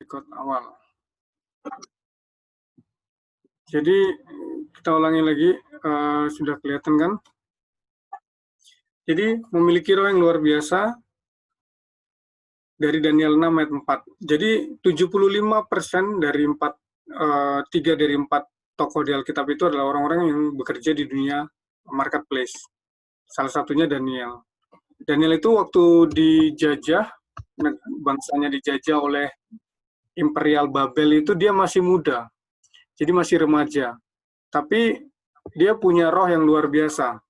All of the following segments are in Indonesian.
record awal. Jadi kita ulangi lagi, sudah kelihatan kan? Jadi memiliki roh yang luar biasa dari Daniel 6 ayat 4. Jadi 75% dari 3 dari 4 tokoh di Alkitab itu adalah orang-orang yang bekerja di dunia marketplace. Salah satunya Daniel. Daniel itu waktu dijajah, bangsanya dijajah oleh Imperial Babel itu dia masih muda. Jadi masih remaja. Tapi dia punya roh yang luar biasa.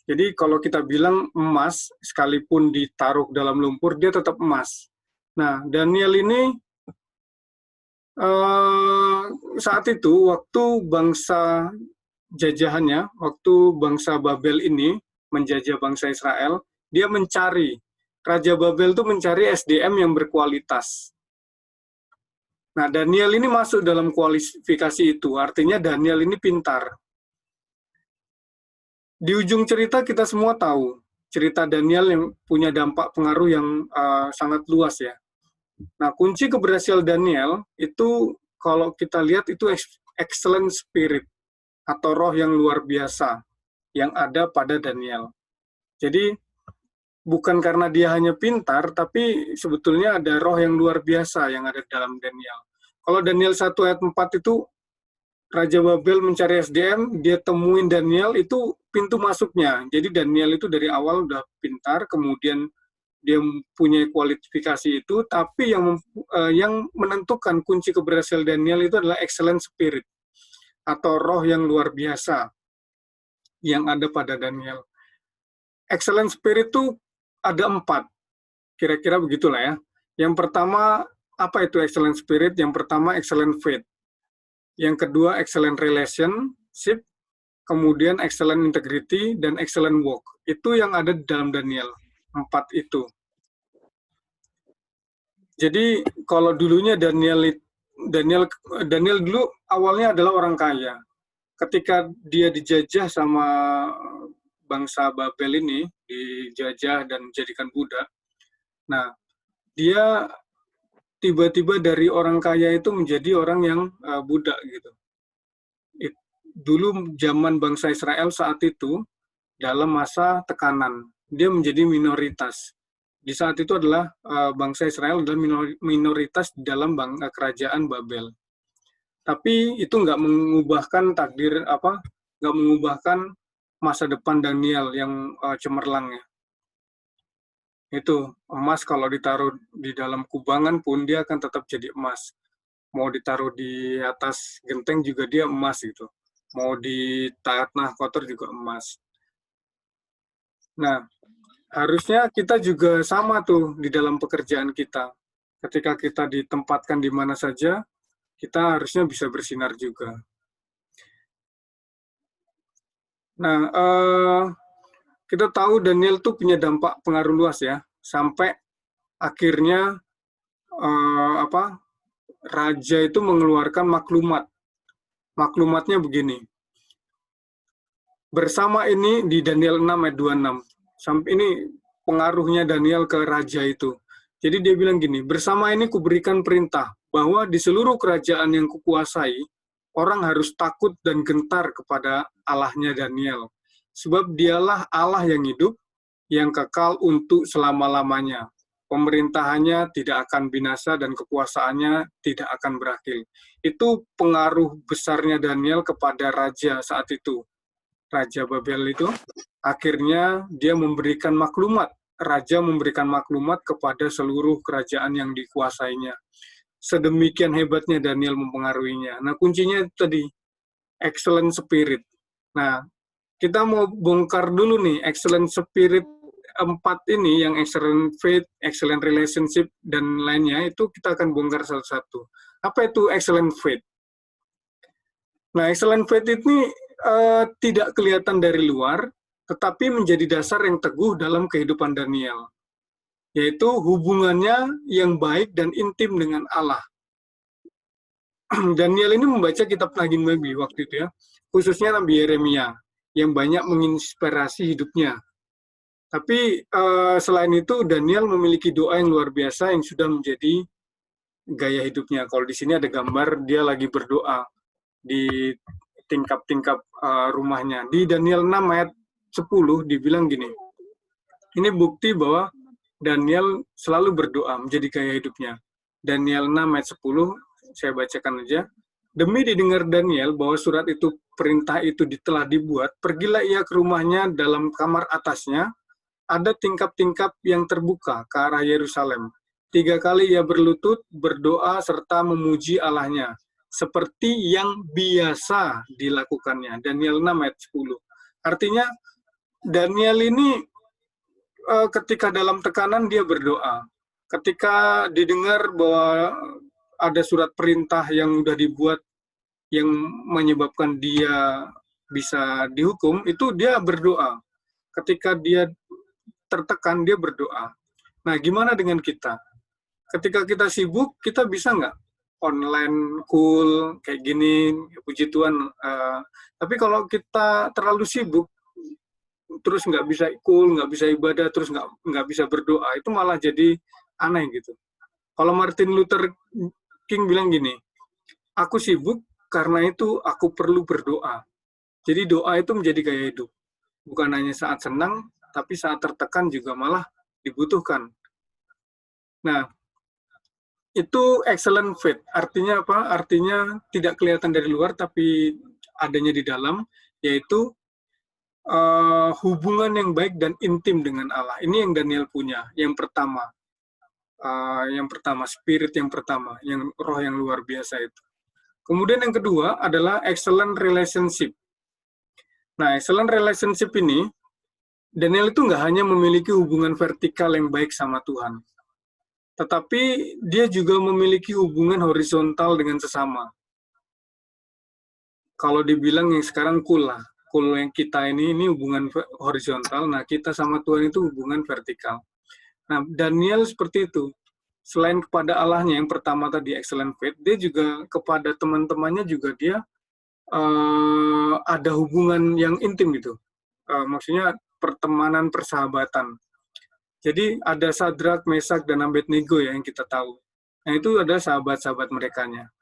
Jadi kalau kita bilang emas, sekalipun ditaruh dalam lumpur, dia tetap emas. Nah, Daniel ini saat itu, waktu bangsa jajahannya, waktu bangsa Babel ini menjajah bangsa Israel, dia mencari, Raja Babel itu mencari SDM yang berkualitas. Nah, Daniel ini masuk dalam kualifikasi itu, artinya Daniel ini pintar. Di ujung cerita kita semua tahu, cerita Daniel yang punya dampak pengaruh yang sangat luas ya. Nah, kunci keberhasilan Daniel itu kalau kita lihat itu excellent spirit atau roh yang luar biasa yang ada pada Daniel. Jadi bukan karena dia hanya pintar, tapi sebetulnya ada roh yang luar biasa yang ada dalam Daniel. Kalau Daniel 1 ayat 4 itu Raja Babel mencari SDM, dia temuin Daniel, itu pintu masuknya. Jadi Daniel itu dari awal udah pintar, kemudian dia punya kualifikasi itu, tapi yang menentukan kunci keberhasilan Daniel itu adalah excellent spirit, atau roh yang luar biasa yang ada pada Daniel. Excellent spirit itu ada 4, kira-kira begitulah ya. Yang pertama, apa itu excellent spirit? Yang pertama, excellent faith. Yang kedua, excellent relationship, kemudian excellent integrity, dan excellent work. Itu yang ada di dalam Daniel, 4 itu. Jadi kalau dulunya Daniel dulu awalnya adalah orang kaya. Ketika dia dijajah sama bangsa Babel ini, dijajah dan dijadikan budak. Nah, dia tiba-tiba dari orang kaya itu menjadi orang yang budak gitu. Dulu zaman bangsa Israel saat itu dalam masa tekanan, dia menjadi minoritas. Di saat itu adalah bangsa Israel adalah minoritas di dalam kerajaan Babel. Tapi itu nggak mengubahkan takdir nggak mengubahkan masa depan Daniel yang cemerlang ya. Itu emas kalau ditaruh di dalam kubangan pun dia akan tetap jadi emas. Mau ditaruh di atas genteng juga dia emas gitu. Mau di tanah kotor juga emas. Nah, harusnya kita juga sama tuh di dalam pekerjaan kita. Ketika kita ditempatkan di mana saja, kita harusnya bisa bersinar juga. Nah, kita tahu Daniel tuh punya dampak pengaruh luas ya, sampai akhirnya raja itu mengeluarkan maklumat. Maklumatnya begini. Bersama ini di Daniel 6 ayat 26. Sampai ini pengaruhnya Daniel ke raja itu. Jadi dia bilang gini, bersama ini kuberikan perintah bahwa di seluruh kerajaan yang kukuasai, orang harus takut dan gentar kepada Allahnya Daniel. Sebab dialah Allah yang hidup, yang kekal untuk selama-lamanya. Pemerintahannya tidak akan binasa dan kekuasaannya tidak akan berakhir. Itu pengaruh besarnya Daniel kepada raja saat itu. Raja Babel itu akhirnya dia memberikan maklumat. Raja memberikan maklumat kepada seluruh kerajaan yang dikuasainya. Sedemikian hebatnya Daniel mempengaruhinya. Nah, kuncinya itu tadi, excellent spirit. Nah, kita mau bongkar dulu nih, excellent spirit 4 ini, yang excellent faith, excellent relationship, dan lainnya, itu kita akan bongkar satu-satu. Apa itu excellent faith? Nah, excellent faith ini tidak kelihatan dari luar, tetapi menjadi dasar yang teguh dalam kehidupan Daniel. Yaitu hubungannya yang baik dan intim dengan Allah. Daniel ini membaca kitab Nabi waktu itu ya, khususnya Nabi Yeremia, yang banyak menginspirasi hidupnya. Tapi selain itu, Daniel memiliki doa yang luar biasa yang sudah menjadi gaya hidupnya. Kalau di sini ada gambar dia lagi berdoa di tingkap-tingkap rumahnya. Di Daniel 6 ayat 10 dibilang gini, ini bukti bahwa Daniel selalu berdoa menjadi gaya hidupnya. Daniel 6 ayat 10, saya bacakan aja. Demi didengar Daniel bahwa surat itu, perintah itu telah dibuat, pergilah ia ke rumahnya dalam kamar atasnya, ada tingkap-tingkap yang terbuka ke arah Yerusalem. 3 kali ia berlutut, berdoa, serta memuji Allahnya, seperti yang biasa dilakukannya. Daniel 6 ayat 10. Artinya, Daniel ini ketika dalam tekanan dia berdoa. Ketika didengar bahwa ada surat perintah yang sudah dibuat yang menyebabkan dia bisa dihukum, itu dia berdoa. Ketika dia tertekan, dia berdoa. Nah, gimana dengan kita? Ketika kita sibuk, kita bisa nggak online cool kayak gini, puji Tuhan. Tapi kalau kita terlalu sibuk, terus nggak bisa cool, nggak bisa ibadah, terus nggak bisa berdoa, itu malah jadi aneh gitu. Kalau Martin Luther King bilang gini, aku sibuk karena itu aku perlu berdoa. Jadi doa itu menjadi gaya hidup. Bukan hanya saat senang, tapi saat tertekan juga malah dibutuhkan. Nah, itu excellent faith. Artinya apa? Artinya tidak kelihatan dari luar, tapi adanya di dalam, yaitu hubungan yang baik dan intim dengan Allah. Ini yang Daniel punya, yang pertama. Spirit yang pertama, yang roh yang luar biasa itu. Kemudian yang kedua adalah excellent relationship. Nah, excellent relationship ini, Daniel itu nggak hanya memiliki hubungan vertikal yang baik sama Tuhan, tetapi dia juga memiliki hubungan horizontal dengan sesama. Kalau dibilang yang sekarang cool yang kita ini hubungan horizontal, nah kita sama Tuhan itu hubungan vertikal. Nah, Daniel seperti itu. Selain kepada Allahnya yang pertama tadi excellent faith, dia juga kepada teman-temannya juga dia ada hubungan yang intim gitu. Maksudnya pertemanan, persahabatan. Jadi ada Sadrak, Mesak, dan Abednego ya yang kita tahu. Nah itu ada sahabat-sahabat merekanya.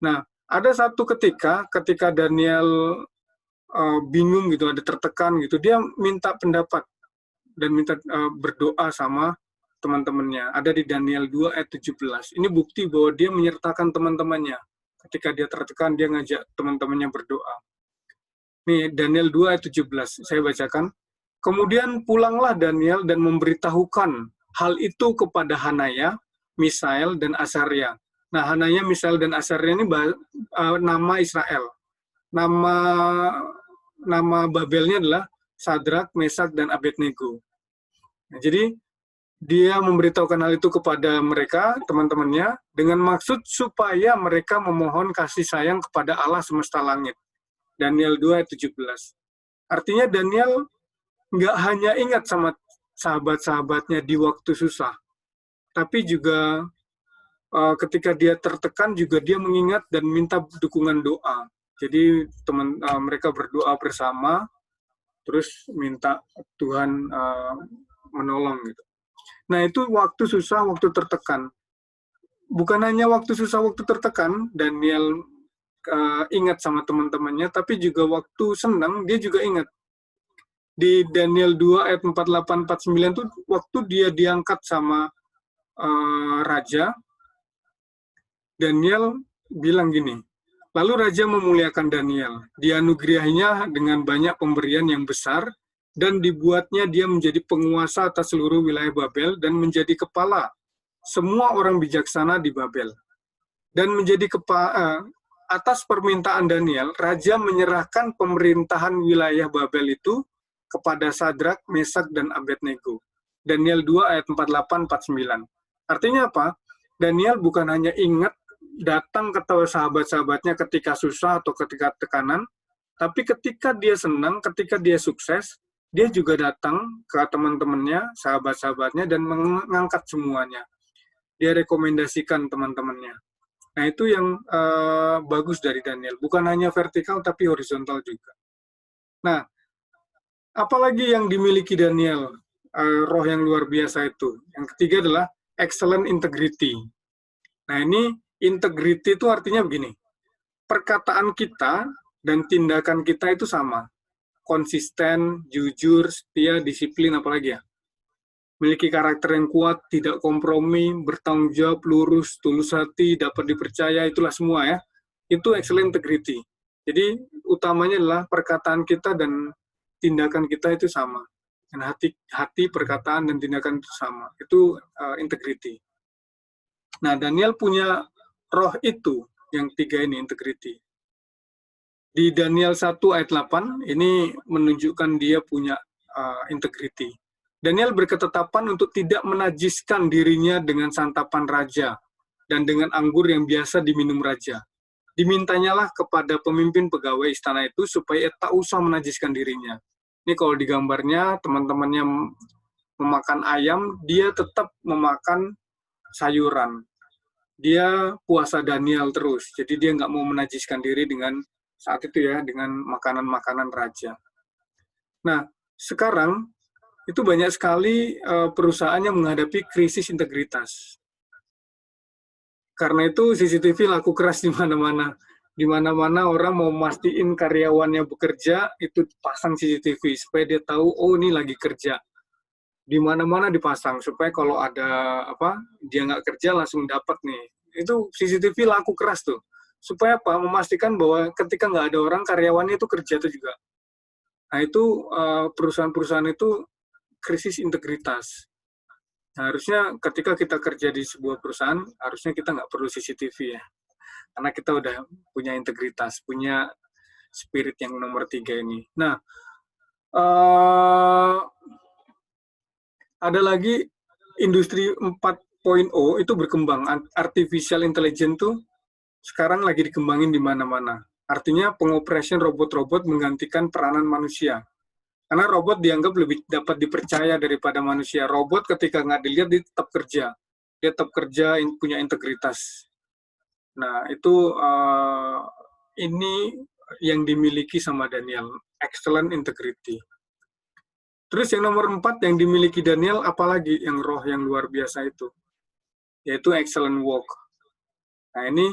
Nah ada satu ketika Daniel bingung gitu, ada tertekan gitu, dia minta pendapat dan minta berdoa sama teman-temannya. Ada di Daniel 2 ayat 17. Ini bukti bahwa dia menyertakan teman-temannya. Ketika dia tertekan, dia ngajak teman-temannya berdoa. Nih, Daniel 2 ayat 17, saya bacakan. Kemudian pulanglah Daniel dan memberitahukan hal itu kepada Hanaya, Misael, dan Asaria. Nah, Hanaya, Misael, dan Asaria ini nama Israel. Nama Babelnya adalah Sadrak, Mesak, dan Abednego. Nah, jadi dia memberitahukan hal itu kepada mereka, teman-temannya, dengan maksud supaya mereka memohon kasih sayang kepada Allah semesta langit. Daniel 2 ayat 17. Artinya Daniel nggak hanya ingat sama sahabat-sahabatnya di waktu susah, tapi juga ketika dia tertekan juga dia mengingat dan minta dukungan doa. Jadi mereka berdoa bersama, terus minta Tuhan menolong gitu. Nah itu waktu susah, waktu tertekan. Bukan hanya waktu susah, waktu tertekan, Daniel ingat sama teman-temannya, tapi juga waktu senang, dia juga ingat. Di Daniel 2 ayat 48-49 itu waktu dia diangkat sama raja, Daniel bilang gini, lalu raja memuliakan Daniel, dianugerahinya dengan banyak pemberian yang besar, dan dibuatnya dia menjadi penguasa atas seluruh wilayah Babel dan menjadi kepala semua orang bijaksana di Babel. Dan menjadi atas permintaan Daniel, raja menyerahkan pemerintahan wilayah Babel itu kepada Sadrak, Mesak, dan Abednego. Daniel 2 ayat 48-49. Artinya apa? Daniel bukan hanya ingat datang ke sahabat-sahabatnya ketika susah atau ketika tekanan, tapi ketika dia senang, ketika dia sukses, dia juga datang ke teman-temannya, sahabat-sahabatnya, dan mengangkat semuanya. Dia rekomendasikan teman-temannya. Nah, itu yang bagus dari Daniel. Bukan hanya vertikal, tapi horizontal juga. Nah, apalagi yang dimiliki Daniel, roh yang luar biasa itu. Yang ketiga adalah excellent integrity. Nah, ini integrity itu artinya begini, perkataan kita dan tindakan kita itu sama, konsisten, jujur, setia, disiplin, apalagi ya. Memiliki karakter yang kuat, tidak kompromi, bertanggung jawab, lurus, tulus hati, dapat dipercaya, itulah semua ya. Itu excellent integrity. Jadi utamanya adalah perkataan kita dan tindakan kita itu sama. Dan hati, perkataan, dan tindakan itu sama. Itu integrity. Nah, Daniel punya roh itu, yang tiga ini, integrity. Di Daniel 1 ayat 8, ini menunjukkan dia punya integrity. Daniel berketetapan untuk tidak menajiskan dirinya dengan santapan raja dan dengan anggur yang biasa diminum raja. Dimintanyalah kepada pemimpin pegawai istana itu supaya tak usah menajiskan dirinya. Ini kalau di gambarnya, teman-temannya memakan ayam, dia tetap memakan sayuran. Dia puasa Daniel terus, jadi dia nggak mau menajiskan diri dengan saat itu ya, dengan makanan-makanan raja. Nah, sekarang itu banyak sekali perusahaan yang menghadapi krisis integritas. Karena itu CCTV laku keras di mana-mana. Di mana-mana orang mau mastiin karyawannya bekerja, itu pasang CCTV supaya dia tahu, oh ini lagi kerja. Di mana-mana dipasang supaya kalau ada dia nggak kerja langsung dapat nih. Itu CCTV laku keras tuh. Supaya apa? Memastikan bahwa ketika nggak ada orang, karyawannya itu kerja tuh juga. Nah itu perusahaan-perusahaan itu krisis integritas. Nah, harusnya ketika kita kerja di sebuah perusahaan, harusnya kita nggak perlu CCTV ya. Karena kita udah punya integritas, punya spirit yang nomor 3 ini. Nah, ada lagi industri 4.0 itu berkembang. Artificial intelligence tuh sekarang lagi dikembangin di mana-mana. Artinya pengoperasian robot-robot menggantikan peranan manusia. Karena robot dianggap lebih dapat dipercaya daripada manusia. Robot ketika nggak dilihat, dia tetap kerja. Dia tetap kerja, punya integritas. Nah, itu ini yang dimiliki sama Daniel. Excellent integrity. Terus yang nomor 4 yang dimiliki Daniel, apalagi yang roh yang luar biasa itu? Yaitu excellent walk. Nah, ini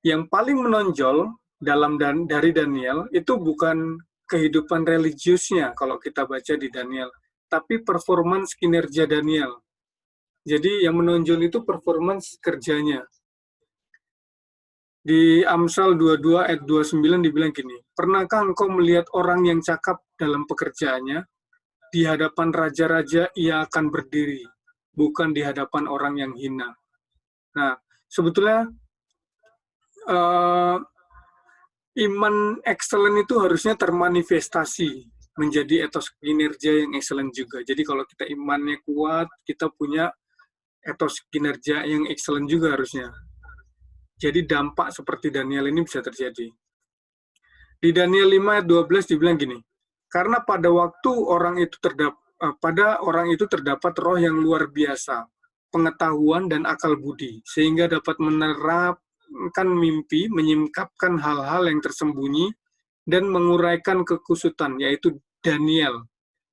yang paling menonjol dari Daniel, itu bukan kehidupan religiusnya kalau kita baca di Daniel, tapi performance kinerja Daniel. Jadi yang menonjol itu performance kerjanya. Di Amsal 22 ayat 29 dibilang gini, pernahkah engkau melihat orang yang cakap dalam pekerjaannya? Di hadapan raja-raja ia akan berdiri, bukan di hadapan orang yang hina. Nah, sebetulnya iman excellent itu harusnya termanifestasi menjadi etos kinerja yang excellent juga. Jadi kalau kita imannya kuat, kita punya etos kinerja yang excellent juga harusnya. Jadi dampak seperti Daniel ini bisa terjadi. Di Daniel 5 ayat 12 dibilang gini, karena pada orang itu terdapat roh yang luar biasa, pengetahuan dan akal budi, sehingga dapat menerapkan mimpi, menyingkapkan hal-hal yang tersembunyi, dan menguraikan kekusutan, yaitu Daniel,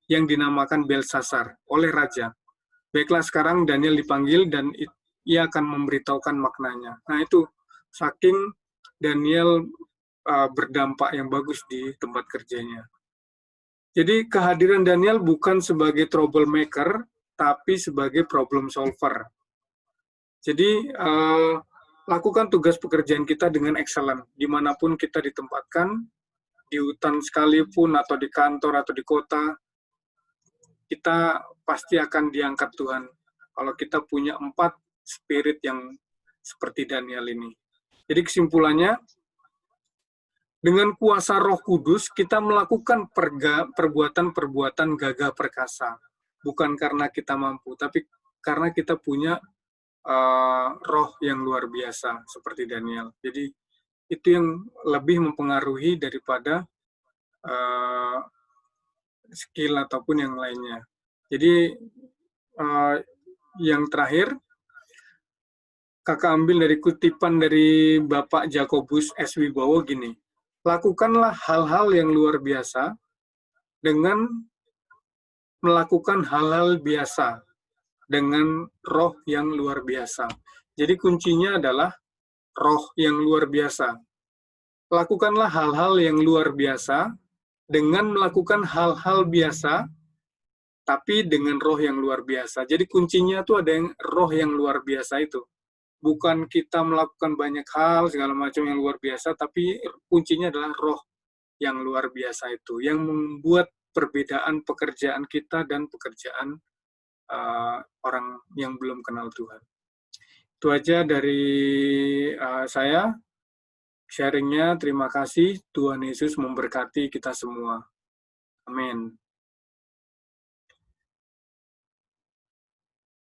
yang dinamakan Belsasar, oleh raja. Baiklah sekarang Daniel dipanggil dan ia akan memberitahukan maknanya. Nah itu, saking Daniel berdampak yang bagus di tempat kerjanya. Jadi kehadiran Daniel bukan sebagai troublemaker, tapi sebagai problem solver. Jadi lakukan tugas pekerjaan kita dengan excellent, dimanapun kita ditempatkan, di hutan sekalipun, atau di kantor, atau di kota, kita pasti akan diangkat Tuhan. Kalau kita punya 4 spirit yang seperti Daniel ini. Jadi kesimpulannya, dengan kuasa Roh Kudus, kita melakukan perbuatan-perbuatan gagah perkasa. Bukan karena kita mampu, tapi karena kita punya roh yang luar biasa, seperti Daniel. Jadi, itu yang lebih mempengaruhi daripada skill ataupun yang lainnya. Jadi, yang terakhir, kakak ambil dari kutipan dari Bapak Jakobus S. Wibowo gini, lakukanlah hal-hal yang luar biasa dengan melakukan hal-hal biasa dengan roh yang luar biasa. Jadi kuncinya adalah roh yang luar biasa. Lakukanlah hal-hal yang luar biasa dengan melakukan hal-hal biasa, tapi dengan roh yang luar biasa. Jadi kuncinya tuh ada yang roh yang luar biasa itu. Bukan kita melakukan banyak hal, segala macam yang luar biasa, tapi kuncinya adalah roh yang luar biasa itu, yang membuat perbedaan pekerjaan kita dan pekerjaan orang yang belum kenal Tuhan. Itu aja dari saya, sharingnya. Terima kasih, Tuhan Yesus memberkati kita semua. Amin.